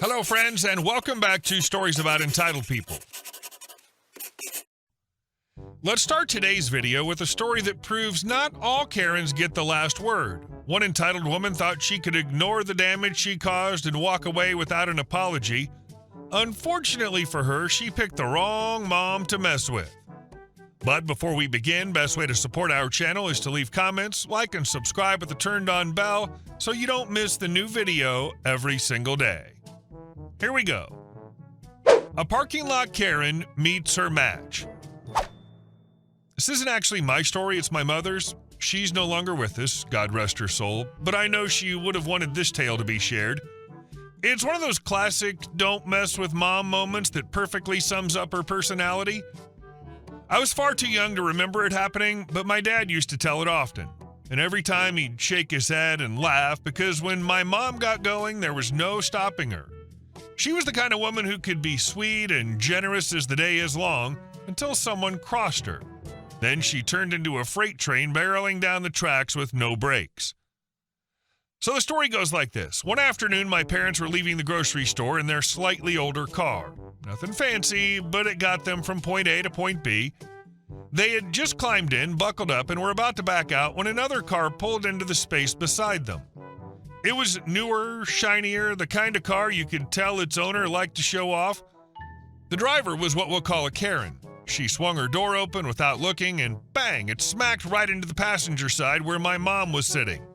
Hello, friends, and welcome back to Stories About Entitled People. Let's start today's video with a story that proves not all Karens get the last word. One entitled woman thought she could ignore the damage she caused and walk away without an apology. Unfortunately for her, she picked the wrong mom to mess with. But before we begin, best way to support our channel is to leave comments, like, and subscribe with the turned-on bell so you don't miss the new video every single day. Here we go. A parking lot Karen meets her match. This isn't actually my story, it's my mother's. She's no longer with us, God rest her soul, but I know she would have wanted this tale to be shared. It's one of those classic don't mess with mom moments that perfectly sums up her personality. I was far too young to remember it happening, but my dad used to tell it often. And every time he'd shake his head and laugh because when my mom got going, there was no stopping her. She was the kind of woman who could be sweet and generous as the day is long until someone crossed her. Then she turned into a freight train barreling down the tracks with no brakes. So the story goes like this. One afternoon, my parents were leaving the grocery store in their slightly older car. Nothing fancy, but it got them from point A to point B. They had just climbed in, buckled up, and were about to back out when another car pulled into the space beside them. It was newer, shinier, the kind of car you could tell its owner liked to show off. The driver was what we'll call a Karen. She swung her door open without looking, and bang, it smacked right into the passenger side where my mom was sitting.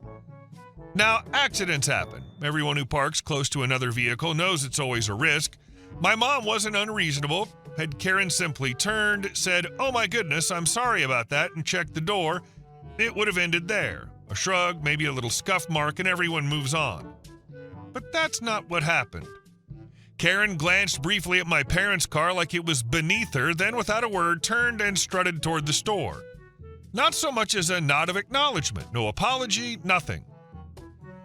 Now, accidents happen. Everyone who parks close to another vehicle knows it's always a risk. My mom wasn't unreasonable. Had Karen simply turned, said, "Oh my goodness, I'm sorry about that," and checked the door, it would have ended there. A shrug, maybe a little scuff mark, and everyone moves on. But that's not what happened. Karen glanced briefly at my parents' car like it was beneath her, then without a word turned and strutted toward the store. Not so much as a nod of acknowledgement, no apology, nothing.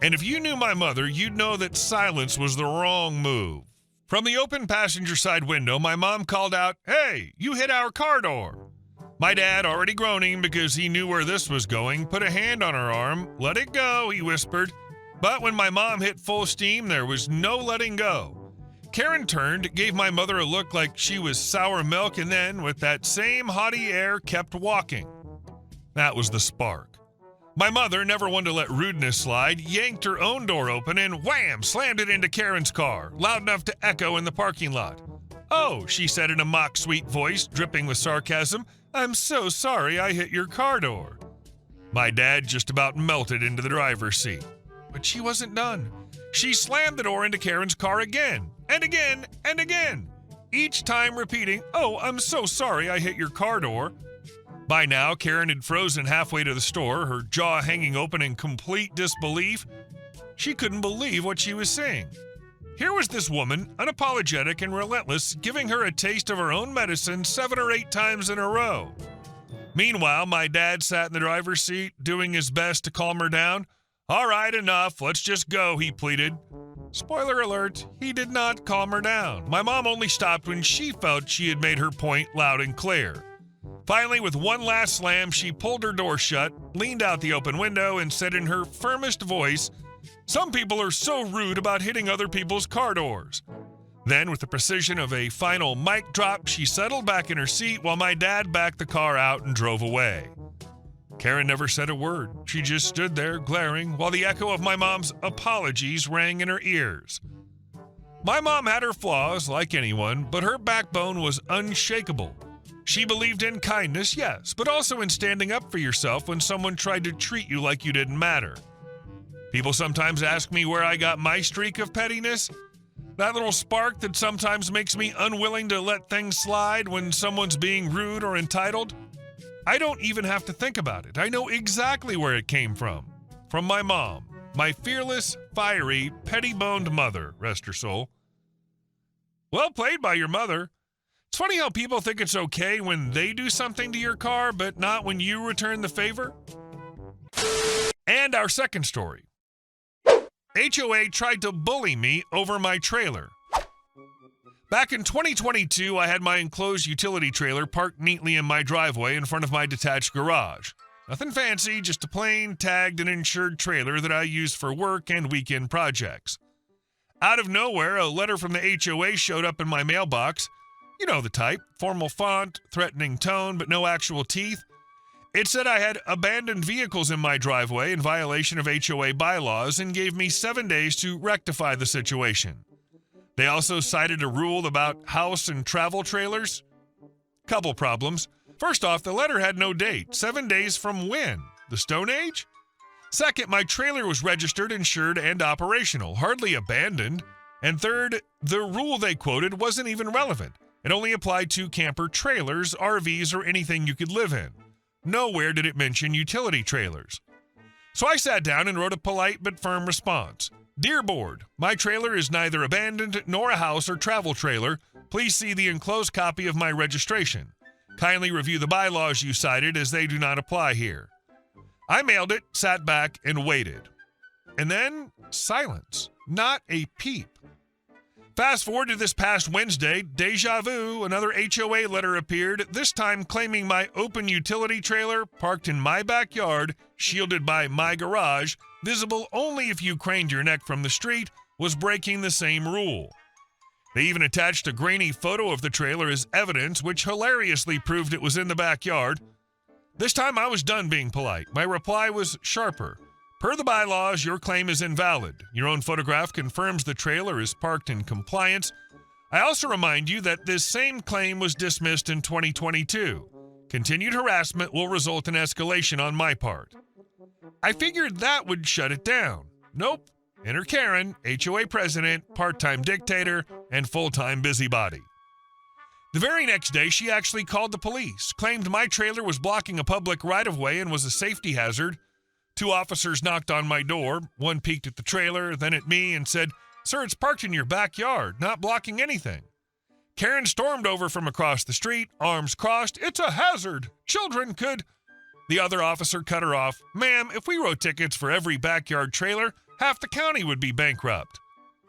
And if you knew my mother, you'd know that silence was the wrong move. From the open passenger side window, my mom called out, "Hey, you hit our car door." My dad, already groaning because he knew where this was going, put a hand on her arm. "Let it go," he whispered. But when my mom hit full steam, there was no letting go. Karen turned, gave my mother a look like she was sour milk, and then, with that same haughty air, kept walking. That was the spark. My mother, never one to let rudeness slide, yanked her own door open and wham, slammed it into Karen's car, loud enough to echo in the parking lot. "Oh," she said in a mock sweet voice, dripping with sarcasm, "I'm so sorry I hit your car door." My dad just about melted into the driver's seat. But she wasn't done. She slammed the door into Karen's car again, and again, and again, each time repeating, "Oh, I'm so sorry I hit your car door." By now, Karen had frozen halfway to the store, her jaw hanging open in complete disbelief. She couldn't believe what she was seeing. Here was this woman, unapologetic and relentless, giving her a taste of her own medicine 7 or 8 times in a row. Meanwhile, my dad sat in the driver's seat, doing his best to calm her down. "All right, enough, let's just go," he pleaded. Spoiler alert, he did not calm her down. My mom only stopped when she felt she had made her point loud and clear. Finally, with one last slam, she pulled her door shut, leaned out the open window, and said in her firmest voice, "Some people are so rude about hitting other people's car doors." Then, with the precision of a final mic drop, she settled back in her seat while my dad backed the car out and drove away. Karen never said a word. She just stood there, glaring, while the echo of my mom's apologies rang in her ears. My mom had her flaws, like anyone, but her backbone was unshakable. She believed in kindness, yes, but also in standing up for yourself when someone tried to treat you like you didn't matter. People sometimes ask me where I got my streak of pettiness. That little spark that sometimes makes me unwilling to let things slide when someone's being rude or entitled. I don't even have to think about it. I know exactly where it came from. From my mom, my fearless, fiery, petty-boned mother, rest her soul. Well played by your mother. It's funny how people think it's okay when they do something to your car, but not when you return the favor. And our second story. HOA tried to bully me over my trailer. Back in 2022, I had my enclosed utility trailer parked neatly in my driveway in front of my detached garage. Nothing fancy, just a plain, tagged, and insured trailer that I use for work and weekend projects. Out of nowhere, a letter from the HOA showed up in my mailbox. You know the type, formal font, threatening tone, but no actual teeth. It said I had abandoned vehicles in my driveway in violation of HOA bylaws and gave me 7 days to rectify the situation. They also cited a rule about house and travel trailers. Couple problems. First off, the letter had no date. 7 days from when? The Stone Age? Second, my trailer was registered, insured, and operational, hardly abandoned. And third, the rule they quoted wasn't even relevant. It only applied to camper trailers, RVs, or anything you could live in. Nowhere did it mention utility trailers. So I sat down and wrote a polite but firm response. Dear Board, my trailer is neither abandoned nor a house or travel trailer. Please see the enclosed copy of my registration. Kindly review the bylaws you cited as they do not apply here. I mailed it, sat back, and waited. And then, silence. Not a peep. Fast forward to this past Wednesday, deja vu, another HOA letter appeared, this time claiming my open utility trailer, parked in my backyard, shielded by my garage, visible only if you craned your neck from the street, was breaking the same rule. They even attached a grainy photo of the trailer as evidence, which hilariously proved it was in the backyard. This time I was done being polite. My reply was sharper. Per the bylaws, your claim is invalid. Your own photograph confirms the trailer is parked in compliance. I also remind you that this same claim was dismissed in 2022. Continued harassment will result in escalation on my part. I figured that would shut it down. Nope. Enter Karen, HOA president, part-time dictator, and full-time busybody. The very next day, she actually called the police, claimed my trailer was blocking a public right-of-way and was a safety hazard. 2 officers knocked on my door. One peeked at the trailer, then at me, and said, "Sir, it's parked in your backyard, not blocking anything." Karen stormed over from across the street, arms crossed. "It's a hazard. Children could..." The other officer cut her off. "Ma'am, if we wrote tickets for every backyard trailer, half the county would be bankrupt.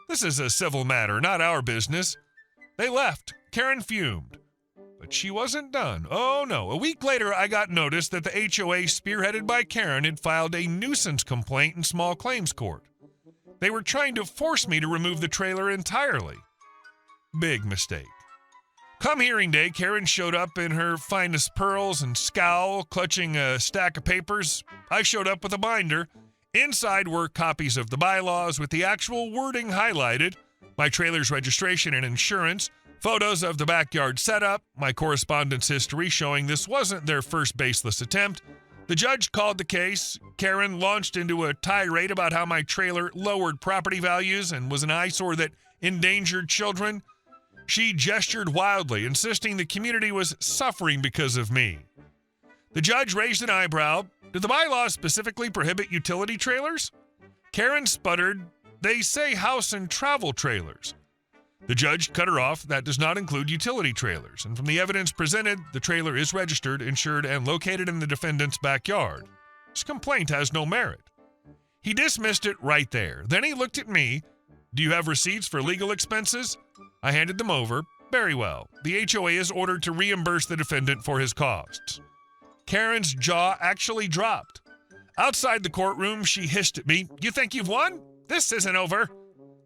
This is a civil matter, not our business." They left. Karen fumed. But she wasn't done. Oh no. A week later, I got notice that the HOA, spearheaded by Karen, had filed a nuisance complaint in small claims court. They were trying to force me to remove the trailer entirely. Big mistake. Come hearing day, Karen showed up in her finest pearls and scowl, clutching a stack of papers. I showed up with a binder. Inside were copies of the bylaws with the actual wording highlighted, my trailer's registration and insurance, photos of the backyard setup, my correspondence history showing this wasn't their first baseless attempt. The judge called the case. Karen launched into a tirade about how my trailer lowered property values and was an eyesore that endangered children. She gestured wildly, insisting the community was suffering because of me. The judge raised an eyebrow. "Do the bylaws specifically prohibit utility trailers?" Karen sputtered, "They say house and travel trailers." The judge cut her off. "That does not include utility trailers. And from the evidence presented, the trailer is registered, insured, and located in the defendant's backyard. This complaint has no merit." He dismissed it right there. Then he looked at me. "Do you have receipts for legal expenses?" I handed them over. "Very well. The HOA is ordered to reimburse the defendant for his costs." Karen's jaw actually dropped. Outside the courtroom, she hissed at me, "You think you've won? This isn't over."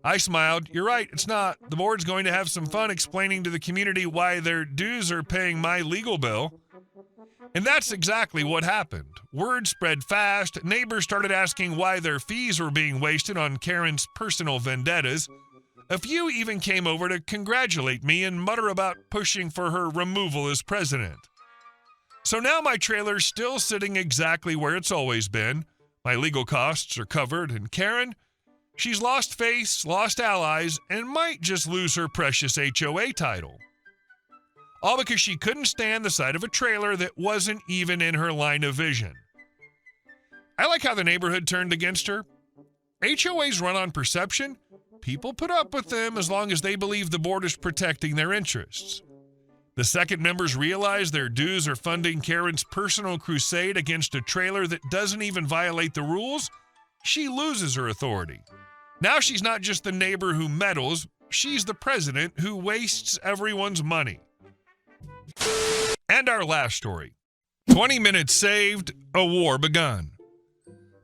I smiled. "You're right, it's not. The board's going to have some fun explaining to the community why their dues are paying my legal bill." And that's exactly what happened. Word spread fast. Neighbors started asking why their fees were being wasted on Karen's personal vendettas. A few even came over to congratulate me and mutter about pushing for her removal as president. So now my trailer's still sitting exactly where it's always been. My legal costs are covered, and Karen, she's lost face, lost allies, and might just lose her precious HOA title. All because she couldn't stand the sight of a trailer that wasn't even in her line of vision. I like how the neighborhood turned against her. HOAs run on perception. People put up with them as long as they believe the board is protecting their interests. The second members realize their dues are funding Karen's personal crusade against a trailer that doesn't even violate the rules. She loses her authority. Now she's not just the neighbor who meddles, she's the president who wastes everyone's money. And our last story. 20 minutes saved, a war begun.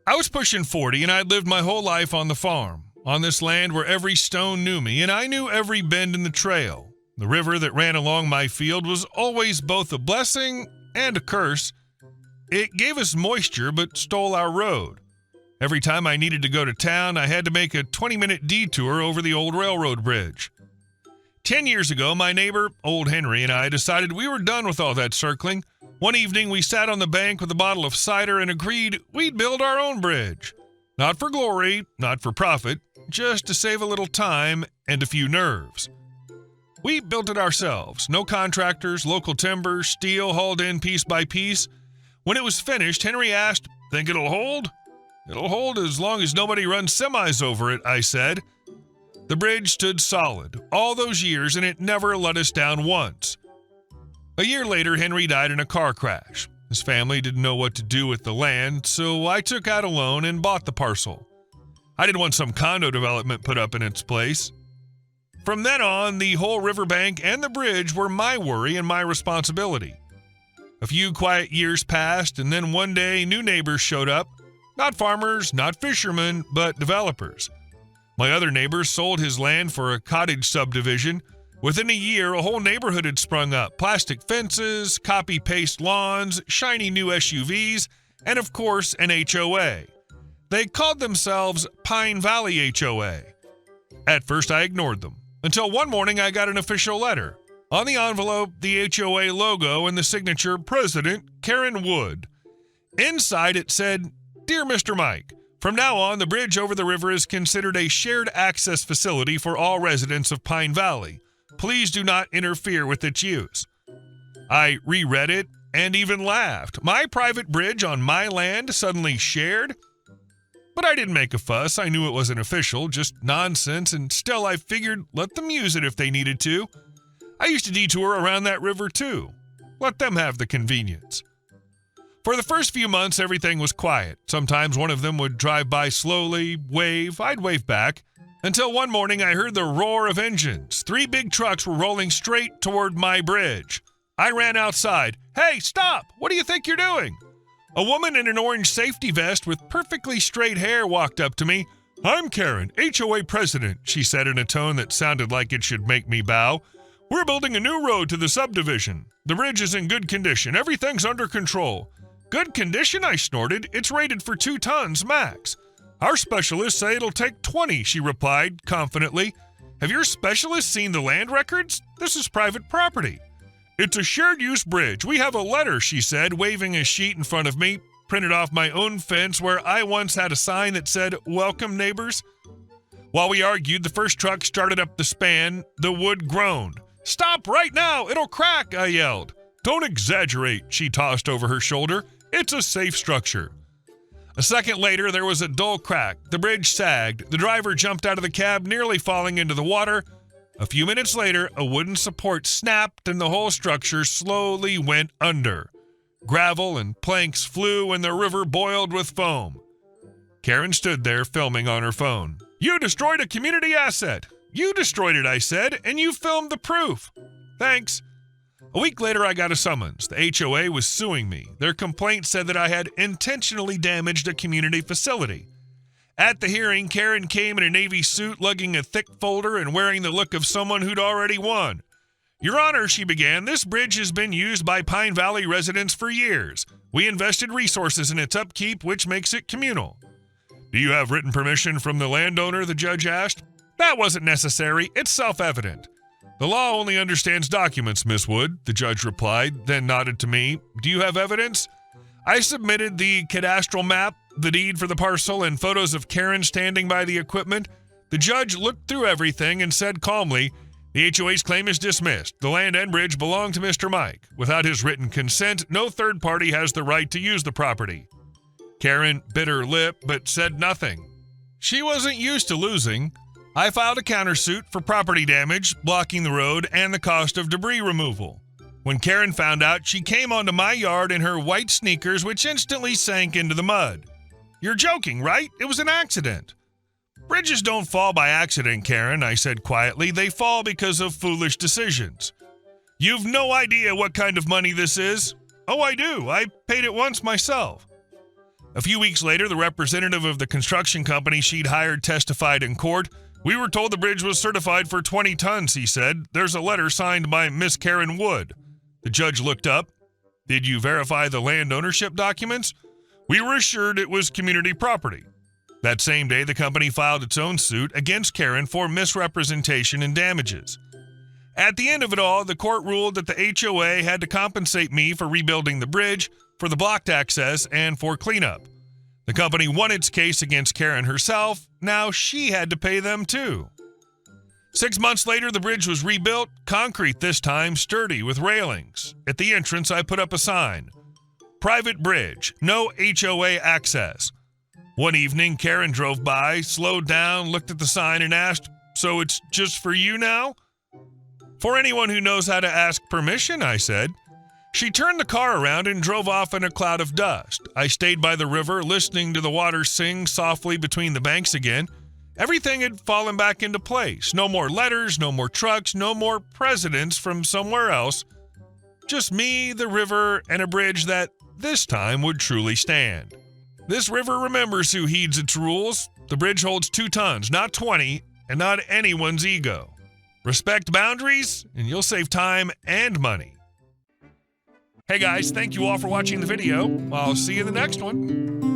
I was pushing 40 and I'd lived my whole life on the farm. on this land where every stone knew me and I knew every bend in the trail. The river that ran along my field was always both a blessing and a curse. It gave us moisture but stole our road. Every time I needed to go to town, I had to make a 20-minute detour over the old railroad bridge. 10 years ago, my neighbor, Old Henry, and I decided we were done with all that circling. One evening, we sat on the bank with a bottle of cider and agreed we'd build our own bridge. Not for glory, not for profit, just to save a little time and a few nerves. We built it ourselves. No contractors, local timber, steel hauled in piece by piece. When it was finished, Henry asked, "Think it'll hold?" "It'll hold as long as nobody runs semis over it," I said. The bridge stood solid all those years, and it never let us down once. A year later, Henry died in a car crash. His family didn't know what to do with the land, so I took out a loan and bought the parcel. I didn't want some condo development put up in its place. From then on, the whole riverbank and the bridge were my worry and my responsibility. A few quiet years passed, and then one day new neighbors showed up. Not farmers, not fishermen, but developers. My other neighbor sold his land for a cottage subdivision. Within a year, a whole neighborhood had sprung up. Plastic fences, copy-paste lawns, shiny new SUVs, and of course, an HOA. They called themselves Pine Valley HOA. At first, I ignored them, until one morning I got an official letter. On the envelope, the HOA logo and the signature President Karen Wood. Inside it said, "Dear Mr. Mike, from now on, the bridge over the river is considered a shared access facility for all residents of Pine Valley. Please do not interfere with its use." I reread it and even laughed. My private bridge on my land suddenly shared? But I didn't make a fuss. I knew it wasn't official, just nonsense, and still I figured let them use it if they needed to. I used to detour around that river too. Let them have the convenience. For the first few months, everything was quiet. Sometimes one of them would drive by slowly, wave. I'd wave back. Until one morning, I heard the roar of engines. 3 big trucks were rolling straight toward my bridge. I ran outside. "Hey, stop! What do you think you're doing?" A woman in an orange safety vest with perfectly straight hair walked up to me. "I'm Karen, HOA president," she said in a tone that sounded like it should make me bow. "We're building a new road to the subdivision. The bridge is in good condition. Everything's under control." "Good condition?" I snorted. "It's rated for 2 tons max." "Our specialists say it'll take 20, she replied confidently. "Have your specialists seen the land records? This is private property." "It's a shared-use bridge. We have a letter," she said, waving a sheet in front of me, printed off my own fence where I once had a sign that said, "Welcome, neighbors." While we argued, the first truck started up the span. The wood groaned. "Stop right now! It'll crack!" I yelled. "Don't exaggerate," she tossed over her shoulder. "It's a safe structure." A second later, there was a dull crack. The bridge sagged. The driver jumped out of the cab, nearly falling into the water. A few minutes later, a wooden support snapped and the whole structure slowly went under. Gravel and planks flew and the river boiled with foam. Karen stood there filming on her phone. "You destroyed a community asset." "You destroyed it," I said, "and you filmed the proof." "Thanks." A week later, I got a summons. The HOA was suing me. Their complaint said that I had intentionally damaged a community facility. At the hearing, Karen came in a navy suit, lugging a thick folder and wearing the look of someone who'd already won. "Your Honor," she began, "this bridge has been used by Pine Valley residents for years. We invested resources in its upkeep, which makes it communal." "Do you have written permission from the landowner?" the judge asked. "That wasn't necessary. It's self-evident." "The law only understands documents, Miss Wood," the judge replied, then nodded to me. "Do you have evidence?" I submitted the cadastral map, the deed for the parcel, and photos of Karen standing by the equipment. The judge looked through everything and said calmly, "The HOA's claim is dismissed. The land and bridge belong to Mr. Mike. Without his written consent, no third party has the right to use the property." Karen bit her lip but said nothing. She wasn't used to losing. I filed a countersuit for property damage, blocking the road, and the cost of debris removal. When Karen found out, she came onto my yard in her white sneakers, which instantly sank into the mud. "You're joking, right? It was an accident." "Bridges don't fall by accident, Karen," I said quietly. "They fall because of foolish decisions." "You've no idea what kind of money this is." "Oh, I do. I paid it once myself." A few weeks later, the representative of the construction company she'd hired testified in court. "We were told the bridge was certified for 20 tons, he said. There's a letter signed by Miss Karen Wood." The judge looked up. "Did you verify the land ownership documents?" "We were assured it was community property." That same day, the company filed its own suit against Karen for misrepresentation and damages. At the end of it all, the court ruled that the HOA had to compensate me for rebuilding the bridge, for the blocked access, and for cleanup. The company won its case against Karen herself. Now she had to pay them too. 6 months later, the bridge was rebuilt, concrete this time, sturdy with railings. At the entrance, I put up a sign: "Private bridge, no HOA access." One evening, Karen drove by, slowed down, looked at the sign, and asked, "So it's just for you now?" "For anyone who knows how to ask permission," I said. She turned the car around and drove off in a cloud of dust. I stayed by the river, listening to the water sing softly between the banks again. Everything had fallen back into place. No more letters, no more trucks, no more presidents from somewhere else. Just me, the river, and a bridge that, this time, would truly stand. This river remembers who heeds its rules. The bridge holds 2 tons, not 20, and not anyone's ego. Respect boundaries, and you'll save time and money. Hey guys, thank you all for watching the video. I'll see you in the next one.